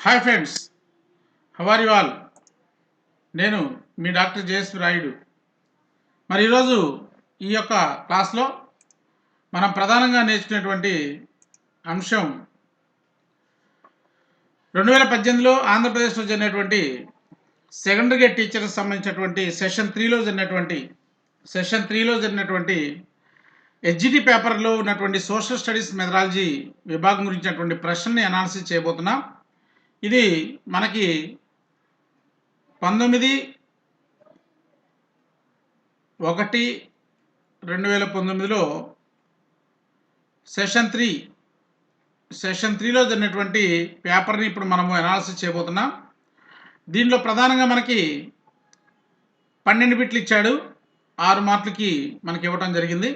Hi friends, how are you all? నేను మీ doctor JSV Rayudu. మరి ఈరోజు ఈ యొక్క క్లాస్లో మనం ప్రధానంగా నేర్చుకునేటువంటి అంశం 2018లో ఆంధ్రప్రదేశ్లో జరిగినటువంటి సెకండరీ గ్రేడ్ టీచర్కి సంబంధించినటువంటి సెషన్ త్రీలో జరిగినటువంటి హెచ్జిటి పేపర్లో ఉన్నటువంటి సోషల్ స్టడీస్ మెథడాలజీ విభాగం గురించినటువంటి ప్రశ్నని అనాలిసిస్ చేయబోతున్నాం. ఇది మనకి 19/1/2019లో సెషన్ త్రీలో జరిగినటువంటి పేపర్ని ఇప్పుడు మనము అనాలిసిస్ చేయబోతున్నాం. దీనిలో ప్రధానంగా మనకి 12 బిట్లు ఇచ్చాడు, 6 మార్కులకి మనకి ఇవ్వడం జరిగింది.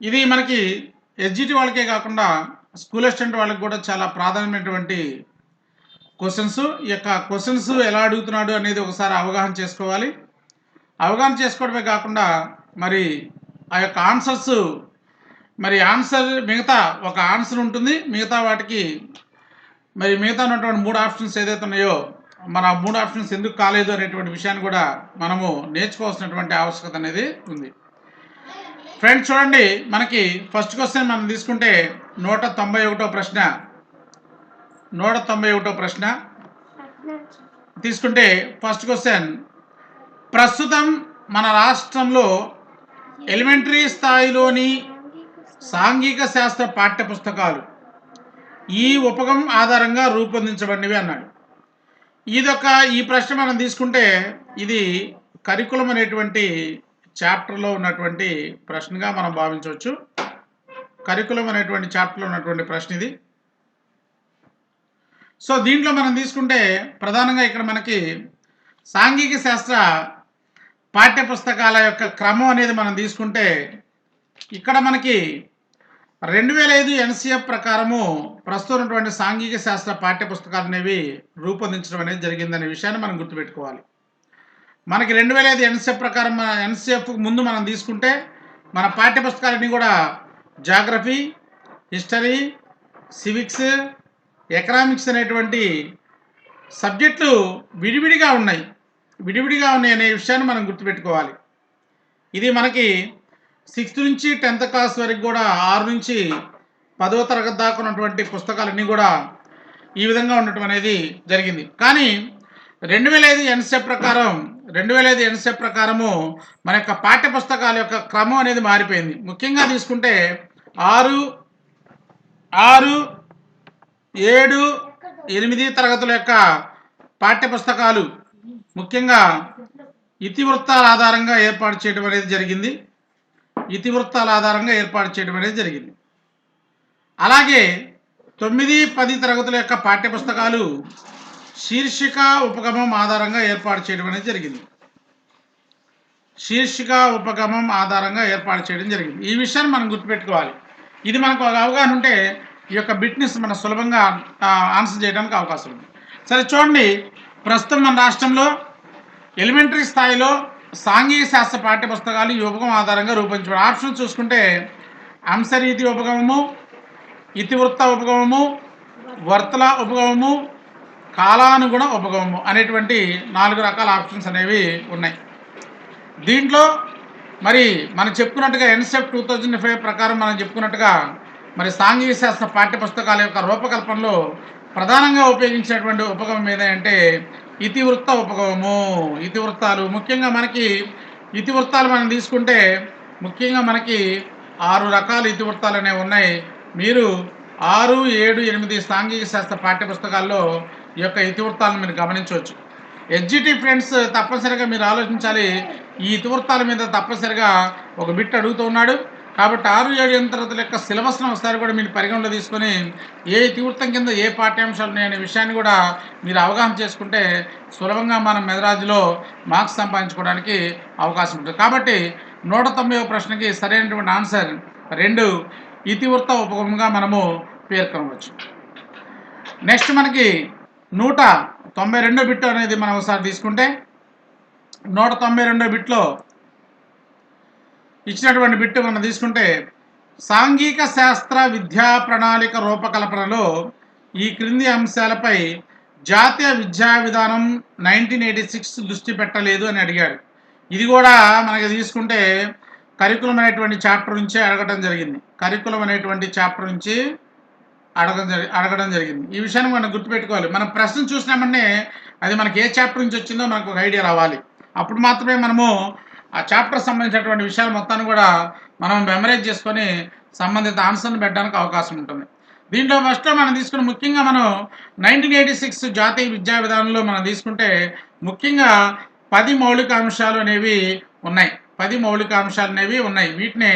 ఇది మనకి హెచ్జిటి వాళ్ళకే కాకుండా స్కూల్ అసిస్టెంట్ వాళ్ళకి కూడా చాలా ప్రాధాన్యమైనటువంటి క్వశ్చన్స్. ఈ యొక్క క్వశ్చన్స్ ఎలా అడుగుతున్నాడు అనేది ఒకసారి అవగాహన చేసుకోవాలి. అవగాహన చేసుకోవడమే కాకుండా మరి ఆ యొక్క ఆన్సర్స్, మరి ఆన్సర్ మిగతా ఒక ఆన్సర్ ఉంటుంది, మిగతా వాటికి మరి మిగతా ఉన్నటువంటి 3 ఆప్షన్స్ ఏదైతే ఉన్నాయో మన 3 ఆప్షన్స్ ఎందుకు కాలేదు అనేటువంటి విషయాన్ని కూడా మనము నేర్చుకోవాల్సినటువంటి ఆవశ్యకత అనేది ఉంది. ఫ్రెండ్స్ చూడండి, మనకి ఫస్ట్ క్వశ్చన్ మనం తీసుకుంటే 191వ ప్రశ్న తీసుకుంటే ఫస్ట్ క్వశ్చన్, ప్రస్తుతం మన రాష్ట్రంలో ఎలిమెంటరీ స్థాయిలోని సాంఘిక శాస్త్ర పాఠ్యపుస్తకాలు ఈ ఉపగమం ఆధారంగా రూపొందించబడినవి అన్నాడు. ఈ ప్రశ్న మనం తీసుకుంటే ఇది కరికులం అనేటువంటి చాప్టర్లో ఉన్నటువంటి ప్రశ్నగా మనం భావించవచ్చు. కరికులం అనేటువంటి చాప్టర్లో ఉన్నటువంటి ప్రశ్న ఇది. సో దీంట్లో మనం తీసుకుంటే ప్రధానంగా ఇక్కడ మనకి సాంఘిక శాస్త్ర పాఠ్యపుస్తకాల యొక్క క్రమం అనేది మనం తీసుకుంటే ఇక్కడ మనకి 2005 ఎన్సిఎఫ్ ప్రకారము ప్రస్తుతం ఉన్నటువంటి సాంఘిక శాస్త్ర పాఠ్యపుస్తకాలు అనేవి రూపొందించడం అనేది జరిగిందనే విషయాన్ని మనం గుర్తుపెట్టుకోవాలి. మనకి 2005 ఎన్సిఎఫ్ ప్రకారం ఎన్సిఎఫ్ ముందు మనం తీసుకుంటే మన పాఠ్యపుస్తకాలన్నీ కూడా జాగ్రఫీ, హిస్టరీ, సివిక్స్, ఎకనామిక్స్ అనేటువంటి సబ్జెక్టులు విడివిడిగా ఉన్నాయి అనే విషయాన్ని మనం గుర్తుపెట్టుకోవాలి. ఇది మనకి 6th నుంచి 10th క్లాస్ వరకు కూడా 6 నుంచి 10వ తరగతి దాకా ఉన్నటువంటి పుస్తకాలన్నీ కూడా ఈ విధంగా ఉండటం అనేది జరిగింది. కానీ 2005 ఎన్సిఎఫ్ ప్రకారము మన యొక్క పాఠ్యపుస్తకాల యొక్క క్రమం అనేది మారిపోయింది. ముఖ్యంగా తీసుకుంటే 6, 7, 8 తరగతుల యొక్క పాఠ్యపుస్తకాలు ముఖ్యంగా ఇతివృత్తాల ఆధారంగా ఏర్పాటు చేయడం అనేది జరిగింది. అలాగే 9, 10 తరగతుల యొక్క పాఠ్యపుస్తకాలు శీర్షిక ఉపగమం ఆధారంగా ఏర్పాటు చేయడం అనేది జరిగింది. ఈ విషయాన్ని మనం గుర్తుపెట్టుకోవాలి. ఇది మనకు ఒక అవగాహన ఉంటే ఈ యొక్క బిట్నెస్ మనం సులభంగా ఆన్సర్ చేయడానికి అవకాశం ఉంది. సరే చూడండి, ప్రస్తుతం మన రాష్ట్రంలో ఎలిమెంటరీ స్థాయిలో సాంఘిక శాస్త్ర పాఠ్యపుస్తకాలు ఈ ఉపగమం ఆధారంగా రూపొందించబడి ఆప్షన్ చూసుకుంటే అంశరీతి ఉపగమము, ఇతివృత్త ఉపగమము, వర్తల ఉపగమము, కాలానుగుణ ఉపగమము అనేటువంటి 4 రకాల ఆప్షన్స్ అనేవి ఉన్నాయి. దీంట్లో మరి మనం చెప్పుకున్నట్టుగా ఎన్సెఫ్ 2005 ప్రకారం మనం చెప్పుకున్నట్టుగా మరి సాంఘిక శాస్త్ర పాఠ్యపుస్తకాల యొక్క రూపకల్పనలో ప్రధానంగా ఉపయోగించినటువంటి ఉపగమం ఏదంటే ఇతివృత్త ఉపగమము. ముఖ్యంగా మనకి ఇతివృత్తాలు మనం తీసుకుంటే ముఖ్యంగా మనకి 6 రకాల ఇతివృత్తాలు అనేవి ఉన్నాయి. మీరు 6, 7, 8 సాంఘిక శాస్త్ర పాఠ్యపుస్తకాల్లో ఈ యొక్క ఇతివృత్తాలను మీరు గమనించవచ్చు. హెచ్జిటి ఫ్రెండ్స్ తప్పనిసరిగా మీరు ఆలోచించాలి. ఈ ఇతివృత్తాల మీద తప్పనిసరిగా ఒక బిట్ అడుగుతూ ఉన్నాడు. కాబట్టి 6, 7, 8 తరగతుల యొక్క సిలబస్ను ఒకసారి కూడా మీరు పరిగణలో తీసుకొని ఏ ఇతివృత్తం కింద ఏ పాఠ్యాంశాలు ఉన్నాయనే విషయాన్ని కూడా మీరు అవగాహన చేసుకుంటే సులభంగా మనం మెథడాలజీలో మార్క్స్ సంపాదించుకోవడానికి అవకాశం ఉంటుంది. కాబట్టి 190వ ప్రశ్నకి సరైనటువంటి ఆన్సర్ 2 ఇతివృత్త ఉపగమంగా మనము పేర్కొనవచ్చు. నెక్స్ట్ మనకి 192 బిట్ అనేది మనం ఒకసారి తీసుకుంటే 192 బిట్లో ఇచ్చినటువంటి బిట్ మనం తీసుకుంటే సాంఘిక శాస్త్ర విద్యా ప్రణాళిక రూపకల్పనలో ఈ క్రింది అంశాలపై జాతీయ విద్యా విధానం 1986 దృష్టి పెట్టలేదు అని అడిగాడు. ఇది కూడా మనకి తీసుకుంటే కరికులం అనేటువంటి చాప్టర్ నుంచి అడగడం జరిగింది. కరికులం అనేటువంటి చాప్టర్ నుంచి అడగడం జరిగింది. ఈ విషయాన్ని మనం గుర్తుపెట్టుకోవాలి. మనం ప్రశ్న చూసినామంటే అది మనకి ఏ చాప్టర్ నుంచి వచ్చిందో మనకు ఒక ఐడియా రావాలి. అప్పుడు మాత్రమే మనము ఆ చాప్టర్ సంబంధించినటువంటి విషయాలు మొత్తాన్ని కూడా మనం మెమరైజ్ చేసుకొని సంబంధిత ఆన్సర్ని పెట్టడానికి అవకాశం ఉంటుంది. దీంట్లో ఫస్ట్లో మనం తీసుకున్న ముఖ్యంగా మనం 1986 జాతీయ విద్యా విధానంలో మనం తీసుకుంటే ముఖ్యంగా 10 మౌలిక అంశాలు అనేవి ఉన్నాయి. 10 మౌలిక అంశాలు అనేవి ఉన్నాయి. వీటిని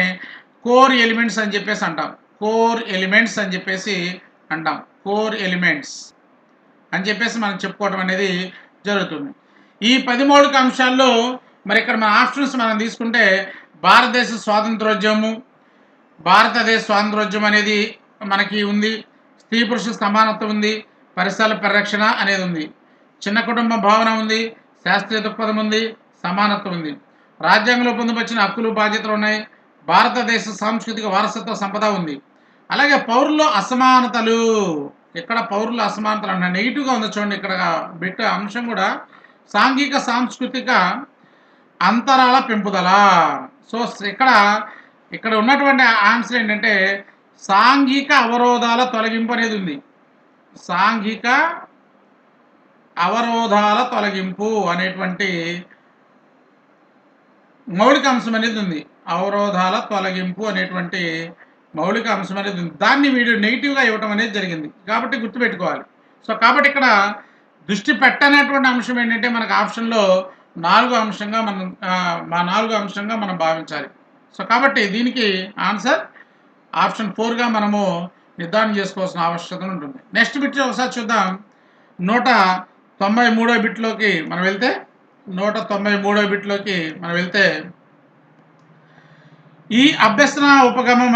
కోర్ ఎలిమెంట్స్ అని చెప్పేసి అంటాం. కోర్ ఎలిమెంట్స్ అని చెప్పేసి అంటాం. కోర్ ఎలిమెంట్స్ అని చెప్పేసి మనం చెప్పుకోవడం అనేది జరుగుతుంది. ఈ 10 మౌలిక అంశాల్లో మరి ఇక్కడ మన ఆప్షన్స్ మనం తీసుకుంటే భారతదేశ స్వాతంత్రోద్యమము, భారతదేశ స్వాతంత్రోద్యమం అనేది మనకి ఉంది. స్త్రీ పురుష సమానత్వం ఉంది. పరిసరాల పరిరక్షణ అనేది ఉంది. చిన్న కుటుంబ భావన ఉంది. శాస్త్రీయ దృక్పథం ఉంది. సమానత్వం ఉంది. రాజ్యాంగంలో పొందుపరిచిన హక్కులు బాధ్యతలు ఉన్నాయి. భారతదేశ సాంస్కృతిక వారసత్వ సంపద ఉంది. అలాగే పౌరుల్లో అసమానతలు, ఇక్కడ పౌరుల అసమానతలు అంటే నెగిటివ్గా ఉంది చూడండి. ఇక్కడ బిట్ అంశం కూడా సాంఘిక సాంస్కృతిక అంతరాల పెంపుదల. సో ఇక్కడ ఉన్నటువంటి ఆన్సర్ ఏంటంటే సాంఘిక అవరోధాల తొలగింపు అనేది ఉంది. సాంఘిక అవరోధాల తొలగింపు అనేటువంటి మౌలిక అంశం అనేది ఉంది. అవరోధాల తొలగింపు అనేటువంటి మౌలిక అంశం అనేది ఉంది. దాన్ని వీడు నెగిటివ్గా ఇవ్వటం అనేది జరిగింది కాబట్టి గుర్తుపెట్టుకోవాలి. సో కాబట్టి ఇక్కడ దృష్టి పెట్టనటువంటి అంశం ఏంటంటే మనకు ఆప్షన్లో 4వ అంశంగా మనం భావించాలి. సో కాబట్టి దీనికి ఆన్సర్ ఆప్షన్ 4గా మనము నిర్ధారణ చేసుకోవాల్సిన ఆవశ్యకత ఉంటుంది. నెక్స్ట్ బిట్ ఒకసారి చూద్దాం. 193వ బిట్లోకి మనం వెళ్తే 193వ బిట్లోకి మనం వెళ్తే ఈ అభ్యసన ఉపగమం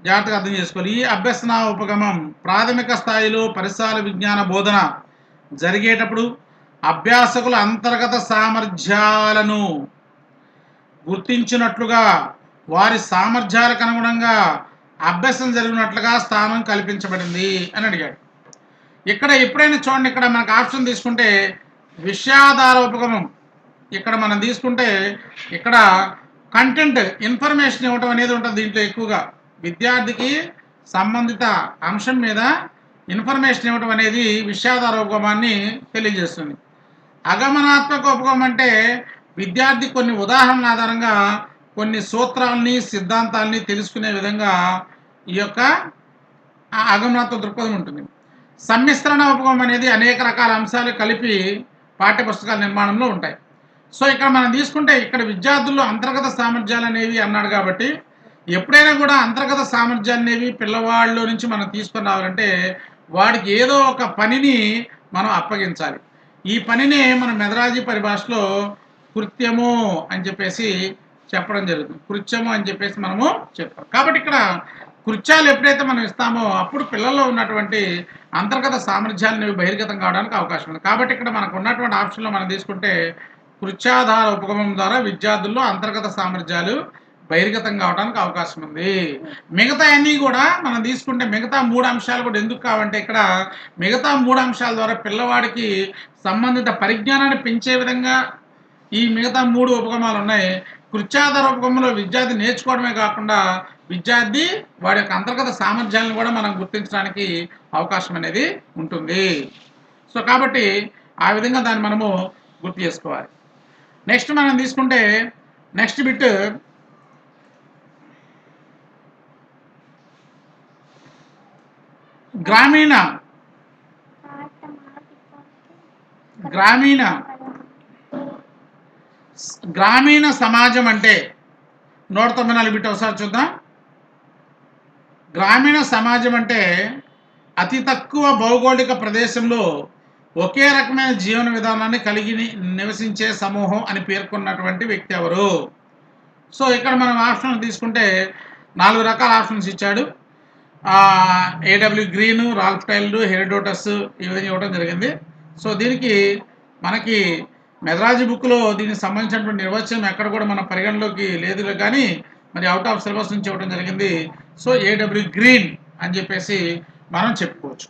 జాగ్రత్తగా అర్థం చేసుకోవాలి. ఈ అభ్యసన ఉపగమం ప్రాథమిక స్థాయిలో పరిసరాల విజ్ఞాన బోధన జరిగేటప్పుడు అభ్యాసకుల అంతర్గత సామర్థ్యాలను గుర్తించినట్లుగా వారి సామర్థ్యాలకు అనుగుణంగా అభ్యాసం జరిగినట్లుగా స్థానం కల్పించబడింది అని అడిగాడు. ఇక్కడ ఎప్పుడైనా చూడండి, ఇక్కడ మనకు ఆప్షన్ తీసుకుంటే విషయాధార ఉపగమం ఇక్కడ మనం తీసుకుంటే ఇక్కడ కంటెంట్ ఇన్ఫర్మేషన్ ఇవ్వటం అనేది ఉంటుంది. దీంట్లో ఎక్కువగా విద్యార్థికి సంబంధిత అంశం మీద ఇన్ఫర్మేషన్ ఇవ్వటం అనేది విషయాధార ఉపగమాన్ని తెలియజేస్తుంది. అగమనాత్మక ఉపగమం అంటే విద్యార్థి కొన్ని ఉదాహరణల ఆధారంగా కొన్ని సూత్రాలని సిద్ధాంతాలని తెలుసుకునే విధంగా ఈ యొక్క అగమనాత్మక దృక్పథం ఉంటుంది. సమ్మిశ్రణ ఉపగమం అనేది అనేక రకాల అంశాలు కలిపి పాఠ్యపుస్తకాల నిర్మాణంలో ఉంటాయి. సో ఇక్కడ మనం తీసుకుంటే ఇక్కడ విద్యార్థుల్లో అంతర్గత సామర్థ్యాలు అనేవి అన్నాడు కాబట్టి ఎప్పుడైనా కూడా అంతర్గత సామర్థ్యాలు అనేవి పిల్లవాళ్ళలో నుంచి మనం తీసుకొని రావాలంటే వాడికి ఏదో ఒక పనిని మనం అప్పగించాలి. ఈ పనిని మనం మెదరాజీ పరిభాషలో కృత్యము అని చెప్పేసి చెప్పడం జరుగుతుంది. కృత్యము అని చెప్పేసి మనము చెప్తాం. కాబట్టి ఇక్కడ కృత్యాలు ఎప్పుడైతే మనం ఇస్తామో అప్పుడు పిల్లల్లో ఉన్నటువంటి అంతర్గత సామర్థ్యాలను బహిర్గతం కావడానికి అవకాశం ఉంది. కాబట్టి ఇక్కడ మనకు ఉన్నటువంటి ఆప్షన్లో మనం తీసుకుంటే కృత్యాధార ఉపగమం ద్వారా విద్యార్థుల్లో అంతర్గత సామర్థ్యాలు బహిర్గతం కావడానికి అవకాశం ఉంది. మిగతా అన్నీ కూడా మనం తీసుకుంటే మిగతా 3 అంశాలు కూడా ఎందుకు కావంటే ఇక్కడ మిగతా 3 అంశాల ద్వారా పిల్లవాడికి సంబంధిత పరిజ్ఞానాన్ని పెంచే విధంగా ఈ మిగతా 3 ఉపగమాలు ఉన్నాయి. కృత్యాధార ఉపగమంలో విద్యార్థి నేర్చుకోవడమే కాకుండా విద్యార్థి వాడి యొక్క అంతర్గత సామర్థ్యాలను కూడా మనం గుర్తించడానికి అవకాశం అనేది ఉంటుంది. సో కాబట్టి ఆ విధంగా దాన్ని మనము గుర్తు చేసుకోవాలి. నెక్స్ట్ మనం తీసుకుంటే నెక్స్ట్ బిట్ గ్రామీణ సమాజం అంటే 194 బిట్ ఒకసారి చూద్దాం. గ్రామీణ సమాజం అంటే అతి తక్కువ భౌగోళిక ప్రదేశంలో ఒకే రకమైన జీవన విధానాన్ని కలిగి నివసించే సమూహం అని పేర్కొన్నటువంటి వ్యక్తి ఎవరు? సో ఇక్కడ మనం ఆప్షన్ తీసుకుంటే 4 రకాల ఆప్షన్స్ ఇచ్చాడు. ఏడబ్ల్యూ గ్రీన్, రాల్ఫ్ టైల్డ్, హెరోడోటస్ ఈ విధంగా ఇవ్వడం జరిగింది. సో దీనికి మనకి మెదరాజీ బుక్లో దీనికి సంబంధించినటువంటి నిర్వచనం ఎక్కడ కూడా మన పరిగణలోకి లేదు, కానీ మరి అవుట్ ఆఫ్ సిలబస్ నుంచి ఇవ్వడం జరిగింది. సో ఏడబ్ల్యూ గ్రీన్ అని చెప్పేసి మనం చెప్పుకోవచ్చు.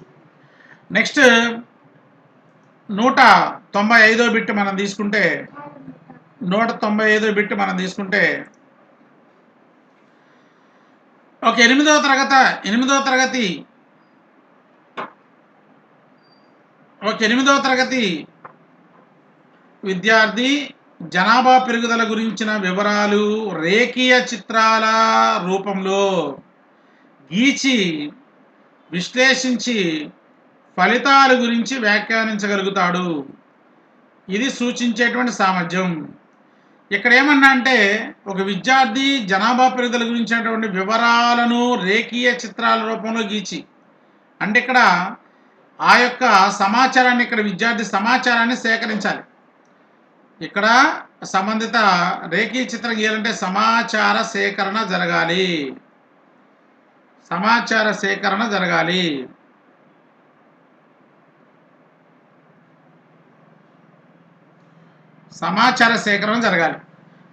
నెక్స్ట్ 195వ బిట్ మనం తీసుకుంటే 195వ బిట్ మనం తీసుకుంటే ఒక 8వ తరగతి ఒక 8వ తరగతి విద్యార్థి జనాభా పెరుగుదల గురించిన వివరాలు రేఖీయ చిత్రాల రూపంలో గీచి విశ్లేషించి ఫలితాల గురించి వ్యాఖ్యానించగలుగుతాడు. ఇది సూచించేటువంటి సామర్థ్యం. ఇక్కడ ఏమన్నా అంటే ఒక విద్యార్థి జనాభా పెరుగుదల గురించినటువంటి వివరాలను రేఖీయ చిత్రాల రూపంలో గీచి, అంటే ఇక్కడ ఆ యొక్క సమాచారాన్ని, ఇక్కడ విద్యార్థి సమాచారాన్ని సేకరించాలి. ఇక్కడ సంబంధిత రేఖీయ చిత్రం గీయాలంటే సమాచార సేకరణ జరగాలి. సమాచార సేకరణ జరగాలి. సమాచార సేకరణ జరగాలి.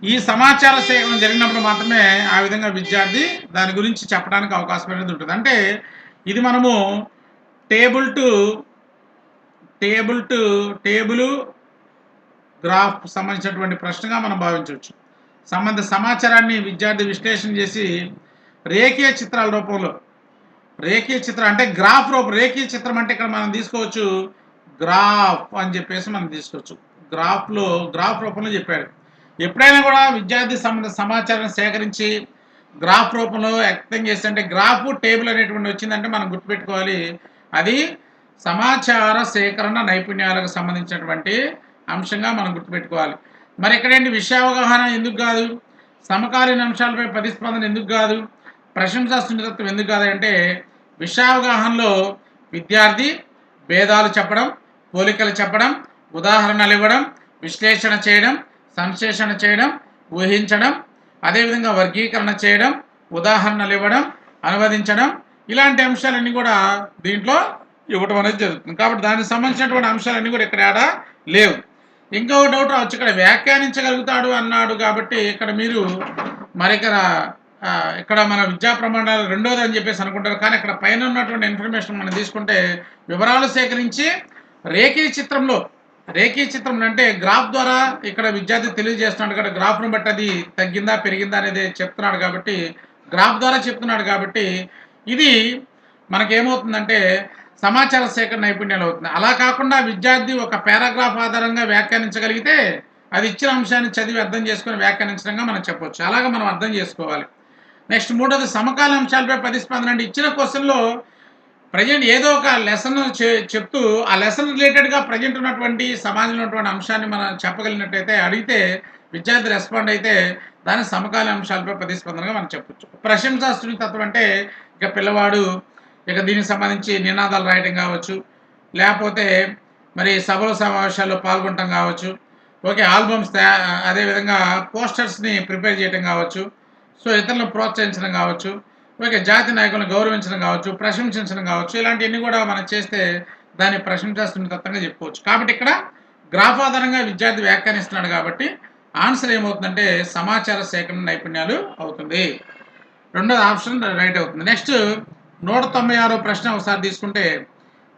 ఈ సమాచార సేకరణ జరిగినప్పుడు మాత్రమే ఆ విధంగా విద్యార్థి దాని గురించి చెప్పడానికి అవకాశం అనేది ఉంటుంది. అంటే ఇది మనము టేబుల్ గ్రాఫ్ సంబంధించినటువంటి ప్రశ్నగా మనం భావించవచ్చు. సంబంధిత సమాచారాన్ని విద్యార్థి విశ్లేషణ చేసి రేఖీయ చిత్రాల రూపంలో, రేఖీయ చిత్రం అంటే గ్రాఫ్ రూపం, రేఖీయ చిత్రం అంటే ఇక్కడ మనం తీసుకోవచ్చు గ్రాఫ్ అని చెప్పేసి మనం తీసుకోవచ్చు. గ్రాఫ్ రూపంలో చెప్పాడు. ఎప్పుడైనా కూడా విద్యార్థి సంబంధిత సమాచారాన్ని సేకరించి గ్రాఫ్ రూపంలో వ్యక్తం చేస్తే, అంటే గ్రాఫ్ టేబుల్ అనేటువంటి వచ్చిందంటే మనం గుర్తుపెట్టుకోవాలి అది సమాచార సేకరణ నైపుణ్యాలకు సంబంధించినటువంటి అంశంగా మనం గుర్తుపెట్టుకోవాలి. మరి ఇక్కడేంటి విషయావగాహన ఎందుకు కాదు, సమకాలీన అంశాలపై ప్రతిస్పందన ఎందుకు కాదు, ప్రశంసా సున్నితత్వం ఎందుకు కాదు అంటే విషయావగాహనలో విద్యార్థి భేదాలు చెప్పడం, పోలికలు చెప్పడం, ఉదాహరణలు ఇవ్వడం, విశ్లేషణ చేయడం, సంశ్లేషణ చేయడం, ఊహించడం, అదేవిధంగా వర్గీకరణ చేయడం, ఉదాహరణలు ఇవ్వడం, అనువదించడం, ఇలాంటి అంశాలన్నీ కూడా దీంట్లో ఇవ్వడం అనేది జరుగుతుంది. కాబట్టి దానికి సంబంధించినటువంటి అంశాలన్నీ కూడా ఇక్కడ ఆడ లేవు. ఇంకో డౌట్ రావచ్చు, ఇక్కడ వ్యాఖ్యానించగలుగుతాడు అన్నాడు కాబట్టి ఇక్కడ మీరు మరి ఇక్కడ మన విద్యా ప్రమాణాలు రెండోది అని చెప్పేసి అనుకుంటారు. కానీ ఇక్కడ పైన ఉన్నటువంటి ఇన్ఫర్మేషన్ మనం తీసుకుంటే వివరాలు సేకరించి రేఖీయ చిత్రంలో అంటే గ్రాఫ్ ద్వారా ఇక్కడ విద్యార్థి తెలియజేస్తున్నాడు. ఇక్కడ గ్రాఫ్ను బట్టి అది తగ్గిందా పెరిగిందా అనేది చెప్తున్నాడు కాబట్టి, గ్రాఫ్ ద్వారా చెప్తున్నాడు కాబట్టి ఇది మనకేమవుతుందంటే సమాచార సేకరణ నైపుణ్యాలు అవుతుంది. అలా కాకుండా విద్యార్థి ఒక పారాగ్రాఫ్ ఆధారంగా వ్యాఖ్యానించగలిగితే అది ఇచ్చిన అంశాన్ని చదివి అర్థం చేసుకుని వ్యాఖ్యానించడంగా మనం చెప్పొచ్చు. అలాగే మనం అర్థం చేసుకోవాలి. నెక్స్ట్ మూడోది సమకాలీన అంశాలపై ప్రతిస్పందన. అంటే ఇచ్చిన క్వశ్చన్లో ప్రజెంట్ ఏదో ఒక లెసన్ చెప్తూ ఆ లెసన్ రిలేటెడ్గా ప్రజెంట్ ఉన్నటువంటి సమాజంలో ఉన్నటువంటి అంశాన్ని మనం చెప్పగలిగినట్టయితే, అడిగితే విద్యార్థి రెస్పాండ్ అయితే దాని సమకాలీన అంశాలపై ప్రతిస్పందనగా మనం చెప్పొచ్చు. ప్రశంసా సున్నితత్వం అంటే ఇక పిల్లవాడు ఇక దీనికి సంబంధించి నినాదాలు రాయడం కావచ్చు, లేకపోతే మరి సభల సమావేశాల్లో పాల్గొనడం కావచ్చు, ఓకే ఆల్బమ్స్ అదేవిధంగా పోస్టర్స్ని ప్రిపేర్ చేయడం కావచ్చు, సో ఇతరులను ప్రోత్సహించడం కావచ్చు, ఓకే జాతి నాయకులను గౌరవించడం కావచ్చు, ప్రశంసించడం కావచ్చు, ఇలాంటివన్నీ కూడా మనం చేస్తే దాన్ని ప్రశంసా సున్నితత్వంగా చెప్పుకోవచ్చు. కాబట్టి ఇక్కడ గ్రాఫ్ ఆధారంగా విద్యార్థి వ్యాఖ్యానిస్తున్నాడు కాబట్టి ఆన్సర్ ఏమవుతుందంటే సమాచార సేకరణ నైపుణ్యాలు అవుతుంది. రెండోది ఆప్షన్ రైట్ అవుతుంది. నెక్స్ట్ 196వ ప్రశ్న ఒకసారి తీసుకుంటే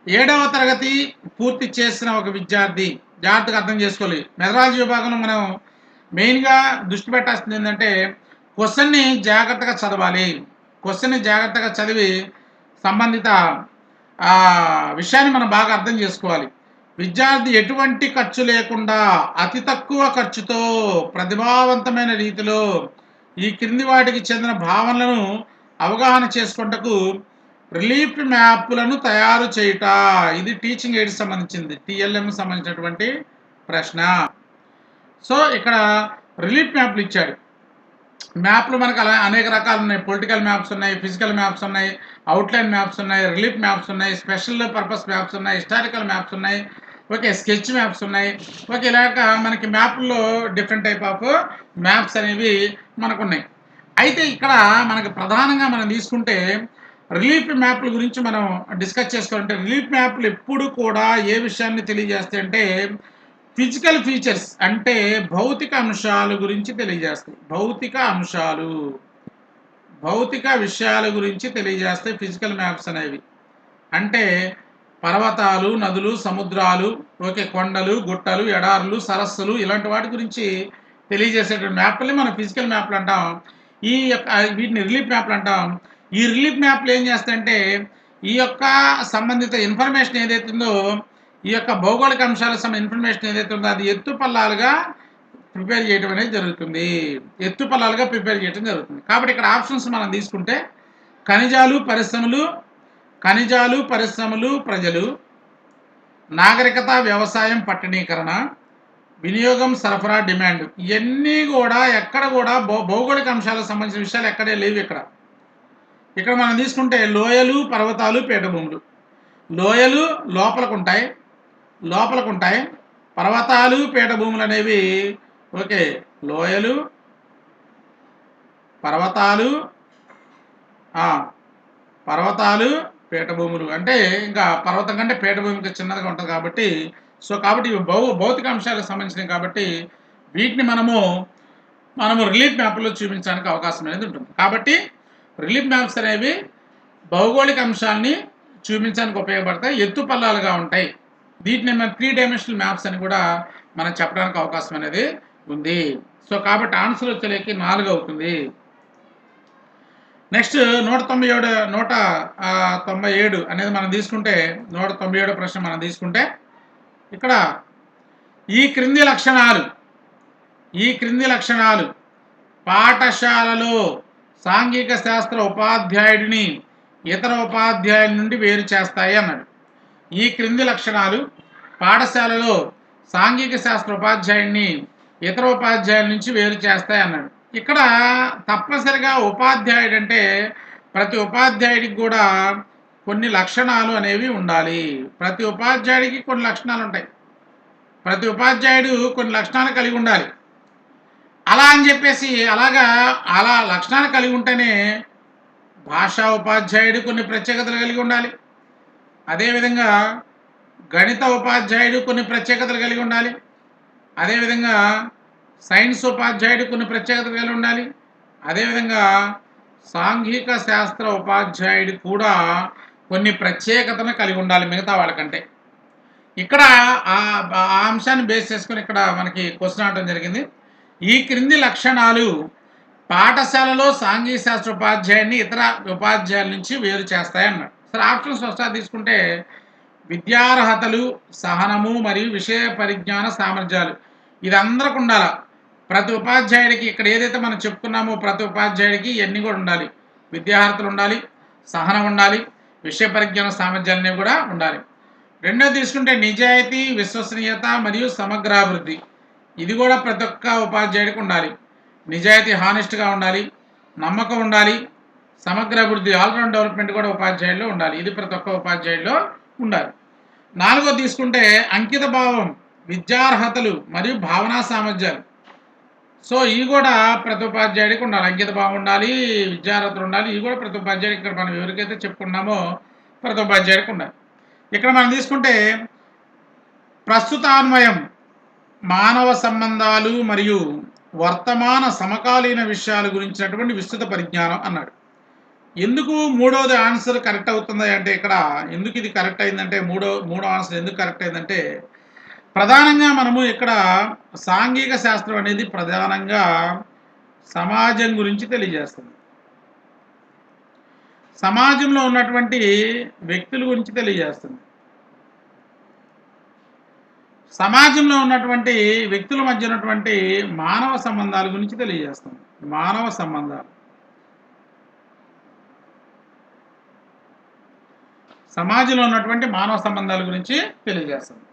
7వ తరగతి పూర్తి చేసిన ఒక విద్యార్థి, జాగ్రత్తగా అర్థం చేసుకోవాలి. మెథడాలజీ విభాగంలో మనం మెయిన్గా దృష్టి పెట్టాల్సింది ఏంటంటే క్వశ్చన్ని జాగ్రత్తగా చదవాలి. క్వశ్చన్ని జాగ్రత్తగా చదివి సంబంధిత విషయాన్ని మనం బాగా అర్థం చేసుకోవాలి. విద్యార్థి ఎటువంటి ఖర్చు లేకుండా అతి తక్కువ ఖర్చుతో ప్రతిభావంతమైన రీతిలో ఈ క్రింది వాటికి చెందిన భావనలను అవగాహన చేసుకుంటకు రిలీఫ్ మ్యాప్లను తయారు చేయుట. ఇది టీచింగ్ ఎయిడ్స్ సంబంధించింది, టిఎల్ఎం సంబంధించినటువంటి ప్రశ్న. సో ఇక్కడ రిలీఫ్ మ్యాప్లు ఇచ్చాడు. మ్యాప్లు మనకు అలా అనేక రకాలు ఉన్నాయి. పొలిటికల్ మ్యాప్స్ ఉన్నాయి, ఫిజికల్ మ్యాప్స్ ఉన్నాయి, అవుట్లైన్ మ్యాప్స్ ఉన్నాయి, రిలీఫ్ మ్యాప్స్ ఉన్నాయి, స్పెషల్ పర్పస్ మ్యాప్స్ ఉన్నాయి, హిస్టారికల్ మ్యాప్స్ ఉన్నాయి, ఓకే స్కెచ్ మ్యాప్స్ ఉన్నాయి, ఓకే ఇలాగ మనకి మ్యాప్లో డిఫరెంట్ టైప్ ఆఫ్ మ్యాప్స్ అనేవి మనకు ఉన్నాయి. అయితే ఇక్కడ మనకు ప్రధానంగా మనం తీసుకుంటే రిలీఫ్ మ్యాప్ల గురించి మనం డిస్కస్ చేసుకోవాలంటే రిలీఫ్ మ్యాప్లు ఎప్పుడు కూడా ఏ విషయాన్ని తెలియజేస్తాయి అంటే ఫిజికల్ ఫీచర్స్, అంటే భౌతిక అంశాల గురించి తెలియజేస్తాయి. భౌతిక అంశాలు భౌతిక విషయాల గురించి తెలియజేస్తాయి ఫిజికల్ మ్యాప్స్ అనేవి. అంటే పర్వతాలు, నదులు, సముద్రాలు, ఓకే, కొండలు, గుట్టలు, ఎడారులు, సరస్సులు ఇలాంటి వాటి గురించి తెలియజేసేటువంటి మ్యాప్‌లని మనం ఫిజికల్ మ్యాప్‌లు అంటాం. ఈ యొక్క వీటిని రిలీఫ్ మ్యాప్‌లు అంటాం. ఈ రిలీఫ్ మ్యాప్‌లు ఏం చేస్తాయంటే ఈ యొక్క సంబంధిత ఇన్ఫర్మేషన్ ఏదైతే ఉందో, ఈ యొక్క భౌగోళిక అంశాలకు సంబంధించిన ఇన్ఫర్మేషన్ ఏదైతే ఉందో అది ఎత్తుపల్లాలుగా ప్రిపేర్ చేయడం అనేది జరుగుతుంది. ఎత్తుపల్లాలుగా ప్రిపేర్ చేయడం జరుగుతుంది. కాబట్టి ఇక్కడ ఆప్షన్స్ మనం తీసుకుంటే ఖనిజాలు, పరిశ్రమలు, ప్రజలు, నాగరికత, వ్యవసాయం, పట్టణీకరణ, వినియోగం, సరఫరా, డిమాండ్ ఇవన్నీ కూడా ఎక్కడ కూడా భౌగోళిక అంశాలకు సంబంధించిన విషయాలు ఎక్కడే లేవు ఇక్కడ. ఇక్కడ మనం తీసుకుంటే లోయలు, పర్వతాలు, పీఠభూములు. లోయలు లోపలకుంటాయి. పర్వతాలు, పీఠభూములు అనేవి ఓకే, లోయలు, పర్వతాలు, పీఠభూములు అంటే ఇంకా పర్వతం కంటే పీఠభూమికి చిన్నదిగా ఉంటుంది కాబట్టి కాబట్టి ఇవి భౌతిక అంశాలకు సంబంధించినవి కాబట్టి వీటిని మనము రిలీఫ్ మ్యాప్లో చూపించడానికి అవకాశం అనేది ఉంటుంది. కాబట్టి రిలీఫ్ మ్యాప్స్ అనేవి భౌగోళిక అంశాలని చూపించడానికి ఉపయోగపడతాయి, ఎత్తుపల్లాలుగా ఉంటాయి. వీటిని మనం 3 డైమెన్షనల్ మ్యాప్స్ అని కూడా మనం చెప్పడానికి అవకాశం అనేది ఉంది. కాబట్టి ఆన్సర్ వచ్చేలేకి 4 అవుతుంది. నెక్స్ట్ 197 అనేది మనం తీసుకుంటే 197 ప్రశ్న మనం తీసుకుంటే ఇక్కడ ఈ క్రింది లక్షణాలు పాఠశాలలో సాంఘిక శాస్త్ర ఉపాధ్యాయుడిని ఇతర ఉపాధ్యాయుల నుండి వేరు చేస్తాయి అన్నాడు. ఈ క్రింది లక్షణాలు పాఠశాలలో సాంఘిక శాస్త్ర ఉపాధ్యాయుడిని ఇతర ఉపాధ్యాయుల నుంచి వేరు చేస్తాయి అన్నాడు. ఇక్కడ తప్పనిసరిగా ఉపాధ్యాయుడు అంటే ప్రతి ఉపాధ్యాయుడికి కూడా కొన్ని లక్షణాలు అనేవి ఉండాలి. ప్రతి ఉపాధ్యాయుడికి కొన్ని లక్షణాలు ఉంటాయి. ప్రతి ఉపాధ్యాయుడు కొన్ని లక్షణాలు కలిగి ఉండాలి. అలా అని చెప్పేసి అలా లక్షణాలు కలిగి ఉంటేనే భాషా ఉపాధ్యాయుడు కొన్ని ప్రత్యేకతలు కలిగి ఉండాలి. అదేవిధంగా గణిత ఉపాధ్యాయుడు కొన్ని ప్రత్యేకతలు కలిగి ఉండాలి. అదేవిధంగా సైన్స్ ఉపాధ్యాయుడు కొన్ని ప్రత్యేకతలు కలిగి ఉండాలి. అదేవిధంగా సాంఘిక శాస్త్ర ఉపాధ్యాయుడు కూడా కొన్ని ప్రత్యేకతను కలిగి ఉండాలి మిగతా వాళ్ళకంటే. ఇక్కడ ఆ అంశాన్ని బేస్ చేసుకుని ఇక్కడ మనకి క్వశ్చన్ అడగడం జరిగింది. ఈ క్రింది లక్షణాలు పాఠశాలలో సాంఘిక శాస్త్ర ఉపాధ్యాయుడిని ఇతర ఉపాధ్యాయుల నుంచి వేరు చేస్తాయన్నాడు. సరే, ఆప్షన్స్ ఒకసారి తీసుకుంటే విద్యార్హతలు, సహనము మరియు విషయ పరిజ్ఞాన సామర్థ్యాలు ఇది అందరికి ఉండాలి. ప్రతి ఉపాధ్యాయుడికి ఇక్కడ ఏదైతే మనం చెప్పుకున్నామో ప్రతి ఉపాధ్యాయుడికి ఇవన్నీ కూడా ఉండాలి. విద్యార్హతలు ఉండాలి, సహనం ఉండాలి, విషయ పరిజ్ఞాన సామర్థ్యాలన్నీ కూడా ఉండాలి. రెండోది తీసుకుంటే నిజాయితీ, విశ్వసనీయత మరియు సమగ్రాభివృద్ధి ఇది కూడా ప్రతి ఒక్క ఉపాధ్యాయుడికి ఉండాలి. నిజాయితీ, హానెస్ట్గా ఉండాలి, నమ్మకం ఉండాలి, సమగ్ర అభివృద్ధి, ఆల్రౌండ్ డెవలప్మెంట్ కూడా ఉపాధ్యాయుల్లో ఉండాలి. ఇది ప్రతి ఒక్క ఉపాధ్యాయుల్లో ఉండాలి. నాలుగోది తీసుకుంటే అంకిత భావం, విద్యార్హతలు మరియు భావనా సామర్థ్యాలు. ఇవి కూడా ప్రతి ఉపాధ్యాయుడికి ఉండాలి. అంకిత భావం ఉండాలి, విద్యార్హతలు ఉండాలి. ఇవి కూడా ప్రతి ఉపాధ్యాయుడికి ఇక్కడ మనం ఎవరికైతే చెప్పుకున్నామో ప్రతి ఉపాధ్యాయుడికి ఉండాలి. ఇక్కడ మనం తీసుకుంటే ప్రస్తుతాన్వయం, మానవ సంబంధాలు మరియు వర్తమాన సమకాలీన విషయాల గురించినటువంటి విస్తృత పరిజ్ఞానం అన్నాడు. ఎందుకు మూడోది ఆన్సర్ కరెక్ట్ అవుతుంది అంటే ఇక్కడ ఎందుకు ఇది కరెక్ట్ అయిందంటే మూడో ఆన్సర్ ఎందుకు కరెక్ట్ అయిందంటే ప్రధానంగా మనము ఇక్కడ సాంఘిక శాస్త్రం అనేది ప్రధానంగా సమాజం గురించి తెలియజేస్తుంది. సమాజంలో ఉన్నటువంటి వ్యక్తుల గురించి తెలియజేస్తుంది. సమాజంలో ఉన్నటువంటి వ్యక్తుల మధ్య ఉన్నటువంటి మానవ సంబంధాల గురించి తెలియజేస్తుంది. మానవ సంబంధాలు, సమాజంలో ఉన్నటువంటి మానవ సంబంధాల గురించి తెలియజేస్తుంది.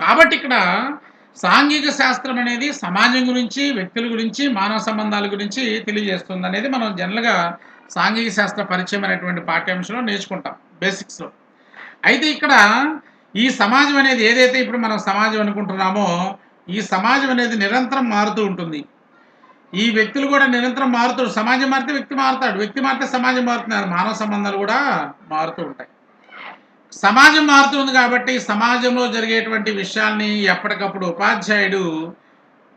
కాబట్టి ఇక్కడ సాంఘిక శాస్త్రం అనేది సమాజం గురించి, వ్యక్తుల గురించి, మానవ సంబంధాల గురించి తెలియజేస్తుంది అనేది మనం జనరల్గా సాంఘిక శాస్త్ర పరిచయం అనేటువంటి పాఠ్యాంశంలో నేర్చుకుంటాం బేసిక్స్లో. అయితే ఇక్కడ ఈ సమాజం అనేది ఏదైతే ఇప్పుడు మనం సమాజం అనుకుంటున్నామో ఈ సమాజం అనేది నిరంతరం మారుతూ ఉంటుంది. ఈ వ్యక్తులు కూడా నిరంతరం మారుతాడు. సమాజం మారితే వ్యక్తి మారుతాడు, వ్యక్తి మారితే సమాజం మారుతున్నారు, మానవ సంబంధాలు కూడా మారుతూ ఉంటాయి. సమాజం మారుతుంది కాబట్టి సమాజంలో జరిగేటువంటి విషయాల్ని ఎప్పటికప్పుడు ఉపాధ్యాయుడు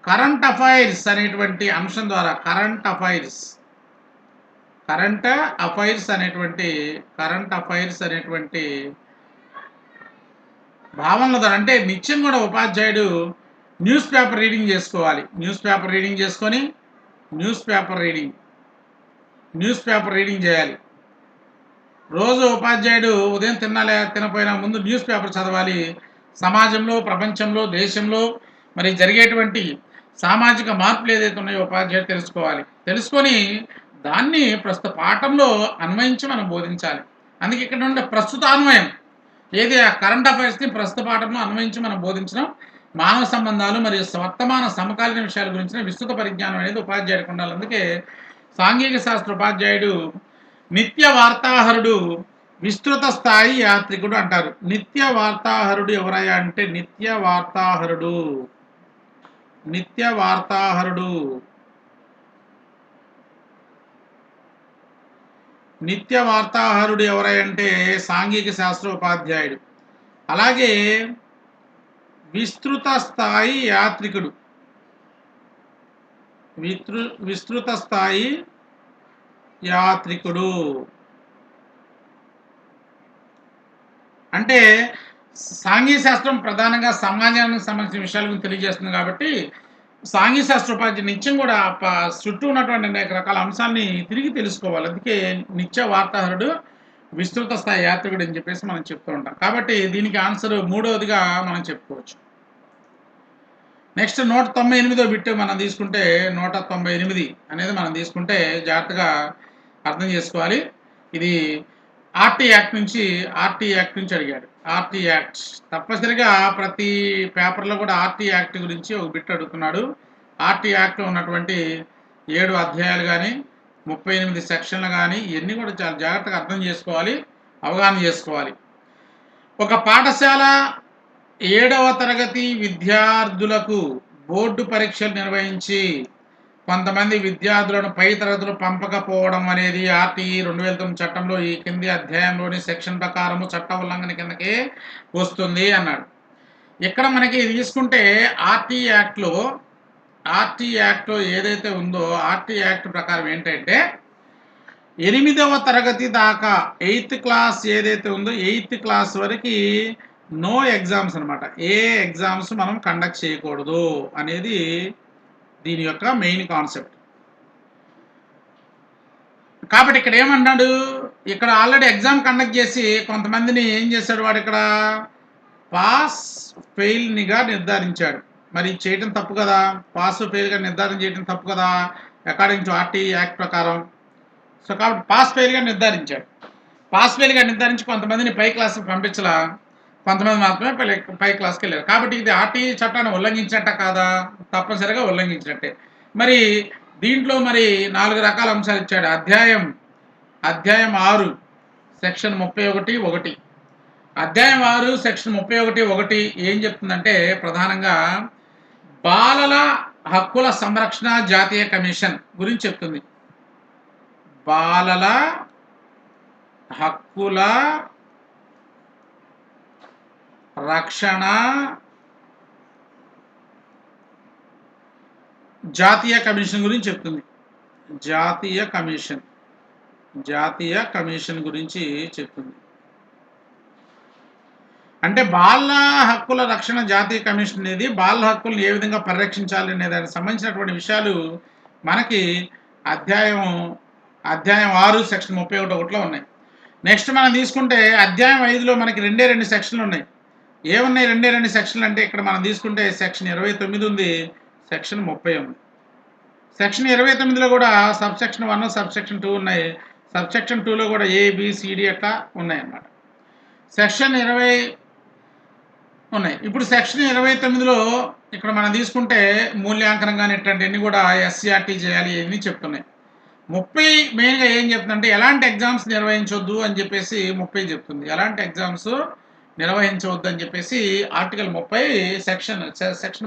కరెంట్ అఫైర్స్ అనేటువంటి అంశం ద్వారా కరెంట్ కరెంట్ అఫైర్స్ అనేటువంటి భావనలు అంటే నిత్యం కూడా ఉపాధ్యాయుడు న్యూస్ పేపర్ రీడింగ్ చేసుకోవాలి. న్యూస్ పేపర్ రీడింగ్ చేయాలి. రోజు ఉపాధ్యాయుడు ఉదయం తినపోయినా ముందు న్యూస్ పేపర్ చదవాలి. సమాజంలో, ప్రపంచంలో, దేశంలో మరి జరిగేటువంటి సామాజిక మార్పులు ఏదైతే ఉన్నాయో ఉపాధ్యాయుడు తెలుసుకొని దాన్ని ప్రస్తుత పాఠంలో అన్వయించి మనం బోధించాలి. అందుకే ఇక్కడ నుండి ప్రస్తుత అన్వయం ఏది ఆ కరెంట్ అఫైర్స్ని ప్రస్తుత పాఠంలో అన్వయించి మనం బోధించడం, మానవ సంబంధాలు మరియు వర్తమాన సమకాలీన విషయాల గురించిన విస్తృత పరిజ్ఞానం అనేది ఉపాధ్యాయుడికి ఉండాలి. అందుకే సాంఘిక శాస్త్ర ఉపాధ్యాయుడు నిత్య వార్తాహరుడు, విస్తృత స్థాయి యాత్రికుడు అంటారు. నిత్య వార్తాహరుడు ఎవరయ్యా అంటే నిత్య వార్తాహరుడు ఎవరంటే సాంఘిక శాస్త్ర ఉపాధ్యాయుడు. అలాగే విస్తృత స్థాయి యాత్రికుడు, అంటే సాంఘిక శాస్త్రం ప్రధానంగా సమాజానికి సంబంధించిన విషయాల గురించి తెలియజేస్తుంది కాబట్టి సాంఘిక శాస్త్ర ఉపాధ్యాయుడు నిత్యం కూడా చుట్టూ ఉన్నటువంటి అనేక రకాల అంశాన్ని తిరిగి తెలుసుకోవాలి. అందుకే నిత్య వార్తాహరుడు, విస్తృత స్థాయి యాత్రికుడు అని చెప్పేసి మనం చెప్తూ ఉంటాం. కాబట్టి దీనికి ఆన్సర్ 3వదిగా మనం చెప్పుకోవచ్చు. నెక్స్ట్ 198వ బిట్ మనం తీసుకుంటే 198 అనేది మనం తీసుకుంటే జాగ్రత్తగా అర్థం చేసుకోవాలి. ఇది ఆర్టీ యాక్ట్ నుంచి అడిగాడు. ఆర్టీ యాక్ట్ తప్పనిసరిగా ప్రతి పేపర్లో కూడా ఆర్టీ యాక్ట్ గురించి ఒక బిట్ అడుగుతున్నాడు. ఆర్టీ యాక్ట్లో ఉన్నటువంటి 7 అధ్యాయాలు కానీ 38 సెక్షన్లు కానీ ఇవన్నీ కూడా చాలా జాగ్రత్తగా అర్థం చేసుకోవాలి, అవగాహన చేసుకోవాలి. ఒక పాఠశాల 7వ తరగతి విద్యార్థులకు బోర్డు పరీక్షలు నిర్వహించి కొంతమంది విద్యార్థులను పై తరగతులు పంపకపోవడం అనేది ఆర్టీఈ 2009 చట్టంలో ఈ కింది అధ్యాయంలోని సెక్షన్ ప్రకారము చట్ట ఉల్లంఘన కిందకే వస్తుంది అన్నాడు. ఇక్కడ మనకి తీసుకుంటే ఆర్టీ యాక్ట్లో ఏదైతే ఉందో ఆర్టీ యాక్ట్ ప్రకారం ఏంటంటే 8వ తరగతి దాకా 8th క్లాస్ ఏదైతే ఉందో 8th క్లాస్ వరకు నో ఎగ్జామ్స్ అనమాట. ఏ ఎగ్జామ్స్ మనం కండక్ట్ చేయకూడదు అనేది దీని యొక్క మెయిన్ కాన్సెప్ట్. కాబట్టి ఇక్కడ ఏమన్నాడు, ఇక్కడ ఆల్రెడీ ఎగ్జామ్ కండక్ట్ చేసి కొంతమందిని ఏం చేశాడు వాడు, ఇక్కడ పాస్ ఫెయిల్నిగా నిర్ధారించాడు. మరి చేయటం తప్పు కదా, పాస్ ఫెయిల్గా నిర్ధారణ చేయడం తప్పు కదా అకార్డింగ్ టు ఆర్టీ యాక్ట్ ప్రకారం. సో కాబట్టి పాస్ ఫెయిల్గా నిర్ధారించి కొంతమందిని పై క్లాస్కి పంపించలా, కొంతమంది మాత్రమే పై క్లాస్కి వెళ్ళారు. కాబట్టి ఇది ఆర్టీ చట్టాన్ని ఉల్లంఘించినట్ట కాదా? తప్పనిసరిగా ఉల్లంఘించినట్టే. మరి దీంట్లో మరి 4 రకాల అంశాలు ఇచ్చాడు. అధ్యాయం 6 సెక్షన్ 31(1). అధ్యాయం 6 సెక్షన్ 31(1) ఏం చెప్తుందంటే ప్రధానంగా బాలల హక్కుల సంరక్షణ జాతీయ కమిషన్ గురించి చెప్తుంది. బాలల హక్కుల రక్షణ జాతీయ కమిషన్ గురించి చెప్తుంది. జాతీయ కమిషన్ గురించి చెప్తుంది. అంటే బాల హక్కుల రక్షణ జాతీయ కమిషన్ అనేది బాల హక్కులను ఏ విధంగా పరిరక్షించాలి అనే దానికి సంబంధించినటువంటి విషయాలు మనకి అధ్యాయం 6 సెక్షన్ 31(1)లో ఉన్నాయి. నెక్స్ట్ మనం తీసుకుంటే అధ్యాయం 5లో మనకి 2 సెక్షన్లు ఉన్నాయి. ఏమున్నాయి 2 సెక్షన్లు అంటే ఇక్కడ మనం తీసుకుంటే సెక్షన్ 29 ఉంది, సెక్షన్ 30 ఉంది. సెక్షన్ 29లో కూడా సబ్ సెక్షన్ 1, సబ్ సెక్షన్ 2 ఉన్నాయి. సబ్ సెక్షన్ 2లో కూడా ABCD అట్లా ఉన్నాయి అన్నమాట. సెక్షన్ 20 ఉన్నాయి. ఇప్పుడు సెక్షన్ 29లో ఇక్కడ మనం తీసుకుంటే మూల్యాంకనం కానీ ఇట్లాంటివన్నీ కూడా SCRT చేయాలి ఇవన్నీ చెప్తున్నాయి. 30 మెయిన్గా ఏం చెప్తుందంటే ఎలాంటి ఎగ్జామ్స్ నిర్వహించవద్దు అని చెప్పేసి 30 చెప్తుంది. ఎలాంటి ఎగ్జామ్స్ నిర్వహించవద్దు అని చెప్పేసి ఆర్టికల్ 30 సెక్షన్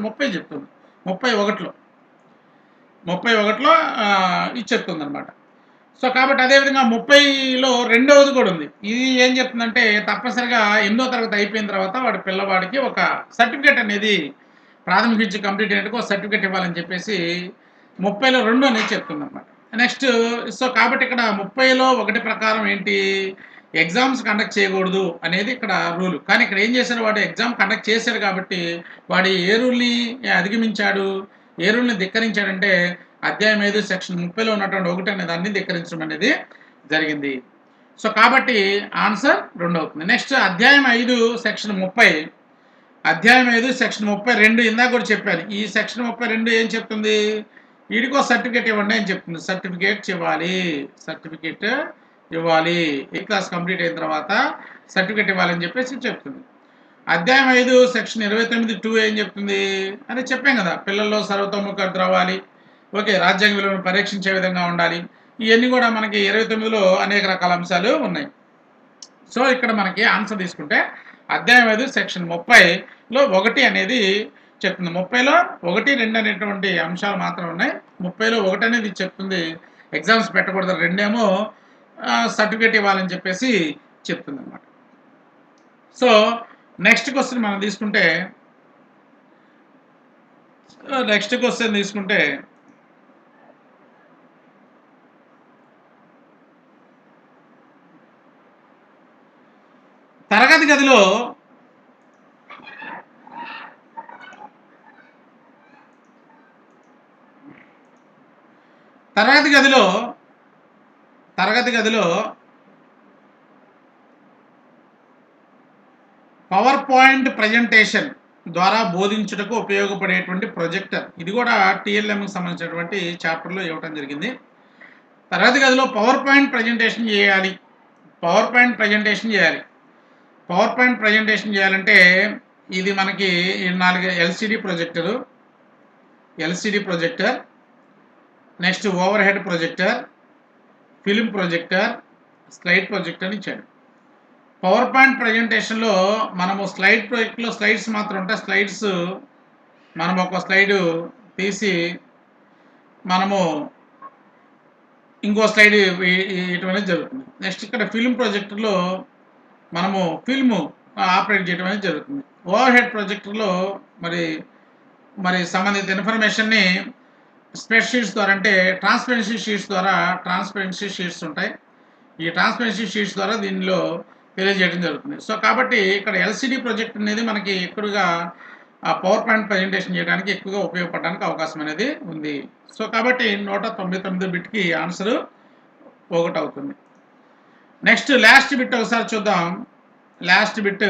30 చెప్తుంది. 31లో ఇది చెప్తుంది అనమాట. సో కాబట్టి అదేవిధంగా 30లో 2వది కూడా ఉంది. ఇది ఏం చెప్తుందంటే తప్పనిసరిగా 8వ తరగతి అయిపోయిన తర్వాత పిల్లవాడికి ఒక సర్టిఫికేట్ అనేది ప్రాథమిక విద్య కంప్లీట్ అయినట్టుగా ఒక సర్టిఫికేట్ ఇవ్వాలని చెప్పేసి 30లో 2 అనేది చెప్తుంది అనమాట. నెక్స్ట్ సో కాబట్టి ఇక్కడ 30లో 1 ప్రకారం ఏంటి, ఎగ్జామ్స్ కండక్ట్ చేయకూడదు అనేది ఇక్కడ రూల్. కానీ ఇక్కడ ఏం చేశాడు, వాడు ఎగ్జామ్ కండక్ట్ చేశాడు కాబట్టి వాడు ఏ రూల్ని అధిగమించాడు, ఏ రూల్ని ధిక్కరించాడంటే అధ్యాయం 5 సెక్షన్ 30లో ఉన్నటువంటి 1 అనే దాన్ని ధిక్కరించడం అనేది జరిగింది. సో కాబట్టి ఆన్సర్ 2 అవుతుంది. నెక్స్ట్ అధ్యాయం 5 సెక్షన్ 30, అధ్యాయం 5 సెక్షన్ 32 ఇందాక కూడా చెప్పాను. ఈ సెక్షన్ 32 ఏం చెప్తుంది, వీడికో సర్టిఫికేట్ ఇవ్వండి అని చెప్తుంది. సర్టిఫికేట్ ఇవ్వాలి, ఏ క్లాస్ కంప్లీట్ అయిన తర్వాత సర్టిఫికేట్ ఇవ్వాలని చెప్పేసి చెప్తుంది. అధ్యాయం 5 సెక్షన్ 29(2) ఏం చెప్తుంది అని చెప్పాం కదా, పిల్లల్లో సర్వతోముఖ రావాలి, ఓకే, రాజ్యాంగ విలువను పరీక్షించే విధంగా ఉండాలి. ఇవన్నీ కూడా మనకి 29లో అనేక రకాల అంశాలు ఉన్నాయి. సో ఇక్కడ మనకి ఆన్సర్ తీసుకుంటే అధ్యాయం 5 సెక్షన్ 30లో 1 అనేది చెప్తుంది. 30లో 1, 2 అనేటువంటి అంశాలు మాత్రం ఉన్నాయి. 30లో 1 అనేది చెప్తుంది ఎగ్జామ్స్ పెట్టకూడదు, 2 ఏమో సర్టిఫికేట్ ఇవ్వాలని చెప్పేసి చెప్తుంది అనమాట. సో నెక్స్ట్ క్వశ్చన్ మనం తీసుకుంటే, తరగతి గదిలో పవర్ పాయింట్ ప్రజెంటేషన్ ద్వారా బోధించుటకు ఉపయోగపడేటువంటి ప్రొజెక్టర్, ఇది కూడా టీఎల్ఎంకి సంబంధించినటువంటి చాప్టర్లో ఇవ్వడం జరిగింది. తరగతి గదిలో పవర్ పాయింట్ ప్రజెంటేషన్ చేయాలంటే ఇది మనకి 4 LCD projector, next over head projector, film projector, slide projector ఇచ్చాడు. పవర్ పాయింట్ ప్రజెంటేషన్లో మనము స్లైడ్ ప్రొజెక్ట్లో స్లైడ్స్ మాత్రం ఉంటాయి. స్లైడ్స్ మనం ఒక స్లైడు తీసి మనము ఇంకో స్లైడ్ ఇవ్వడం అనేది జరుగుతుంది. నెక్స్ట్ ఇక్కడ ఫిల్మ్ ప్రొజెక్టర్లో మనము ఫిల్మ్ ఆపరేట్ చేయడం అనేది జరుగుతుంది. ఓవర్ హెడ్ ప్రొజెక్టర్లో మరి సంబంధిత ఇన్ఫర్మేషన్ని స్ప్రెడ్ షీట్స్ ద్వారా, అంటే ట్రాన్స్పరెన్సీ షీట్స్ ఉంటాయి. ఈ ట్రాన్స్పరెన్సీ షీట్స్ ద్వారా దీనిలో తెలియజేయడం జరుగుతుంది. సో కాబట్టి ఇక్కడ ఎల్సిడి ప్రొజెక్ట్ అనేది మనకి ఎక్కువగా పవర్ పాయింట్ ప్రజెంటేషన్ చేయడానికి ఎక్కువగా ఉపయోగపడడానికి అవకాశం అనేది ఉంది. సో కాబట్టి 199 బిట్కి ఆన్సర్ 1 అవుతుంది. నెక్స్ట్ లాస్ట్ బిట్ ఒకసారి చూద్దాం. లాస్ట్ బిట్,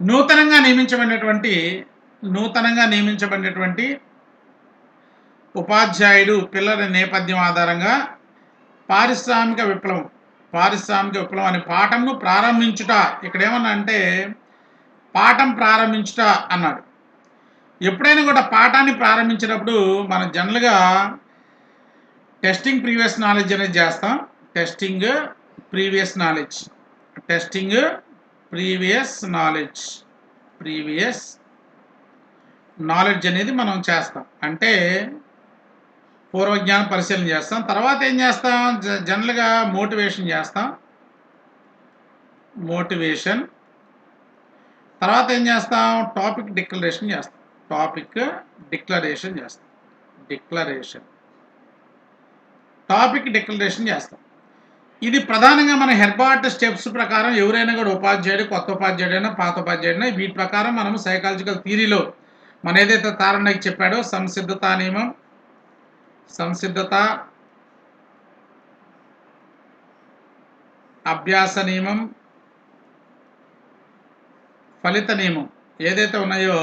నూతనంగా నియమించబడినటువంటి ఉపాధ్యాయుడు పిల్లల నేపథ్యం ఆధారంగా పారిశ్రామిక విప్లవం అనే పాఠంను ప్రారంభించుట, ఇక్కడ ఏమన్నా అంటే పాఠం ప్రారంభించుట అన్నాడు. ఎప్పుడైనా కూడా పాఠాన్ని ప్రారంభించినప్పుడు మనం జనరల్గా టెస్టింగ్ ప్రీవియస్ నాలెడ్జ్ అనేది చేస్తాం. టెస్టింగ్ ప్రీవియస్ నాలెడ్జ్ అనేది మనం చేస్తాం. అంటే పూర్వజ్ఞాన పరిశీలన చేస్తాం. తర్వాత ఏం చేస్తాం, జనరల్గా మోటివేషన్ చేస్తాం. తర్వాత ఏం చేస్తాం, టాపిక్ డిక్లరేషన్ చేస్తాం. ఇది ప్రధానంగా మన హెర్బార్ట్ స్టెప్స్ ప్రకారం ఎవరైనా కూడా ఉపాధ్యాయుడు, కొత్త ఉపాధ్యాయుడైనా పాత ఉపాధ్యాయుడైనా వీటి ప్రకారం మనం సైకాలజికల్ థియరీలో మన ఏదైతే తారనకి చెప్పాడో సంసిద్ధత నియమం, అభ్యాస నియమం, ఫలిత నియమం ఏదైతే ఉన్నాయో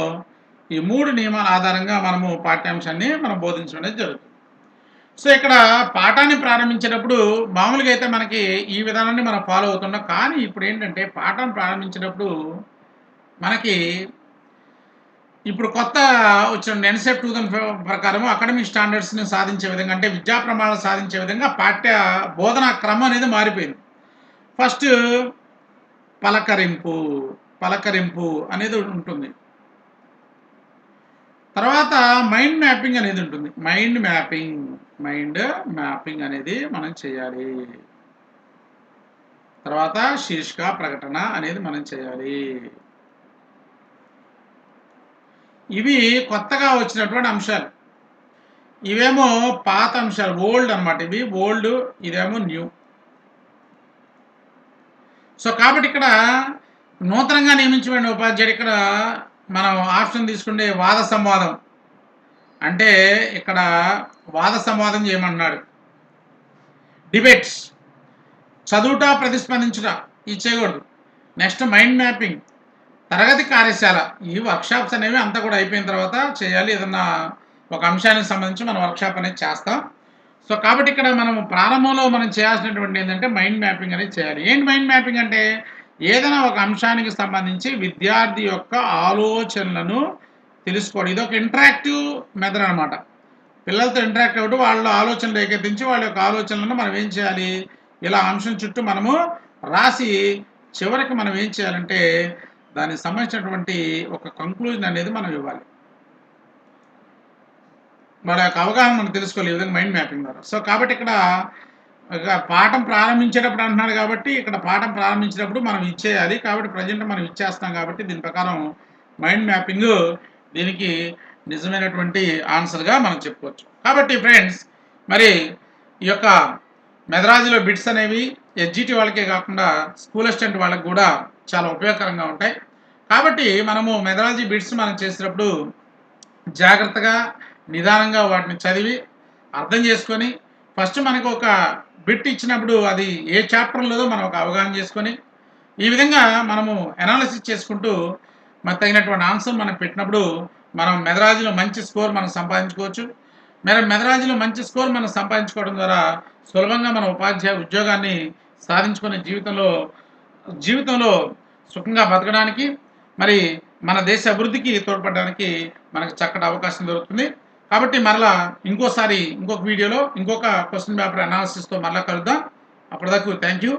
ఈ 3 నియమాల ఆధారంగా మనము పాఠ్యాంశాన్ని మనం బోధించడం అనేది జరుగుతుంది. సో ఇక్కడ పాఠాన్ని ప్రారంభించేటప్పుడు మామూలుగా అయితే మనకి ఈ విధానాన్ని మనం ఫాలో అవుతున్నాం. కానీ ఇప్పుడు ఏంటంటే పాఠం ప్రారంభించేటప్పుడు మనకి ఇప్పుడు కొత్త వచ్చిన ఎన్సెట్ 2005 ప్రకారం అకాడమిక్ స్టాండర్డ్స్ని సాధించే విధంగా, అంటే విద్యా ప్రమాణాలు సాధించే విధంగా పాఠ్య బోధనా క్రమం అనేది మారిపోయింది. ఫస్ట్ పలకరింపు అనేది ఉంటుంది. తర్వాత మైండ్ మ్యాపింగ్ అనేది ఉంటుంది. మైండ్ మ్యాపింగ్ అనేది మనం చేయాలి. తర్వాత శీర్షిక ప్రకటన అనేది మనం చేయాలి. ఇవి కొత్తగా వచ్చినటువంటి అంశాలు. ఇవేమో పాత అంశాలు, ఓల్డ్ అనమాట. ఇవి ఓల్డ్, ఇదేమో న్యూ. సో కాబట్టి ఇక్కడ నూతనంగా నియమించబడిన ఉపాధ్యాయుడు, ఇక్కడ మనం ఆప్షన్ తీసుకుంటే వాద సంవాదం. అంటే ఇక్కడ వాద సంవాదం చేయమన్నాడు. డిబేట్స్, చదువుట ప్రతిస్పందించుట, ఇది చేయకూడదు. నెక్స్ట్ మైండ్ మ్యాపింగ్, తరగతి కార్యశాల. ఈ వర్క్షాప్స్ అనేవి అంతా కూడా అయిపోయిన తర్వాత చేయాలి. ఏదన్నా ఒక అంశానికి సంబంధించి మనం వర్క్షాప్ అనేది చేస్తాం. సో కాబట్టి ఇక్కడ మనం ప్రారంభంలో మనం చేయాల్సినటువంటి ఏంటంటే మైండ్ మ్యాపింగ్ అనేది చేయాలి. ఏంటి మైండ్ మ్యాపింగ్ అంటే, ఏదైనా ఒక అంశానికి సంబంధించి విద్యార్థి యొక్క ఆలోచనలను తెలుసుకోవడం. ఇది ఒక ఇంటరాక్టివ్ మెథడ్ అనమాట. పిల్లలతో ఇంటరాక్ట్ అవ్వడం, వాళ్ళ ఆలోచనలు రేకెత్తించి వాళ్ళ యొక్క ఆలోచనలను మనం ఏం చేయాలి, ఇలా అంశం చుట్టూ మనము రాసి చివరికి మనం ఏం చేయాలంటే దానికి సంబంధించినటువంటి ఒక కంక్లూజన్ అనేది మనం ఇవ్వాలి. వాళ్ళ యొక్క అవగాహన మనం తెలుసుకోవాలి ఈ విధంగా మైండ్ మ్యాపింగ్ ద్వారా. సో కాబట్టి ఇక్కడ పాఠం ప్రారంభించేటప్పుడు అంటున్నాడు కాబట్టి ఇక్కడ పాఠం ప్రారంభించేటప్పుడు మనం ఇచ్చేయాలి. కాబట్టి ప్రజెంట్ మనం ఇచ్చేస్తాం కాబట్టి దీని ప్రకారం మైండ్ మ్యాపింగ్ దీనికి నిజమైనటువంటి ఆన్సర్గా మనం చెప్పుకోవచ్చు. కాబట్టి ఫ్రెండ్స్, మరి ఈ యొక్క మెథడాలజీలో బిట్స్ అనేవి ఎస్జిటి వాళ్ళకే కాకుండా స్కూల్ అసిస్టెంట్ వాళ్ళకి కూడా చాలా ఉపయోగకరంగా ఉంటాయి. కాబట్టి మనము మెథడాలజీ బిట్స్ మనం చేసేటప్పుడు జాగ్రత్తగా నిదానంగా వాటిని చదివి అర్థం చేసుకొని, ఫస్ట్ మనకు ఒక బిట్ ఇచ్చినప్పుడు అది ఏ చాప్టర్లోదో మనం ఒక అవగాహన చేసుకొని, ఈ విధంగా మనము అనాలిసిస్ చేసుకుంటూ మనకు తగినటువంటి ఆన్సర్ మనం పెట్టినప్పుడు మనం మెథడాలజీలో మంచి స్కోర్ మనం సంపాదించుకోవచ్చు. మెథడాలజీలో మంచి స్కోర్ మనం సంపాదించుకోవడం ద్వారా సులభంగా మన ఉపాధ్యాయ ఉద్యోగాన్ని సాధించుకునే జీవితంలో సుఖంగా బతకడానికి, మరి మన దేశ అభివృద్ధికి తోడ్పడడానికి మనకు చక్కటి అవకాశం దొరుకుతుంది. కాబట్టి మరలా ఇంకొక వీడియోలో ఇంకొక క్వశ్చన్ పేపర్ అనాలిసిస్తో మరలా కలుద్దాం. అప్పటిదాకా థ్యాంక్ యూ.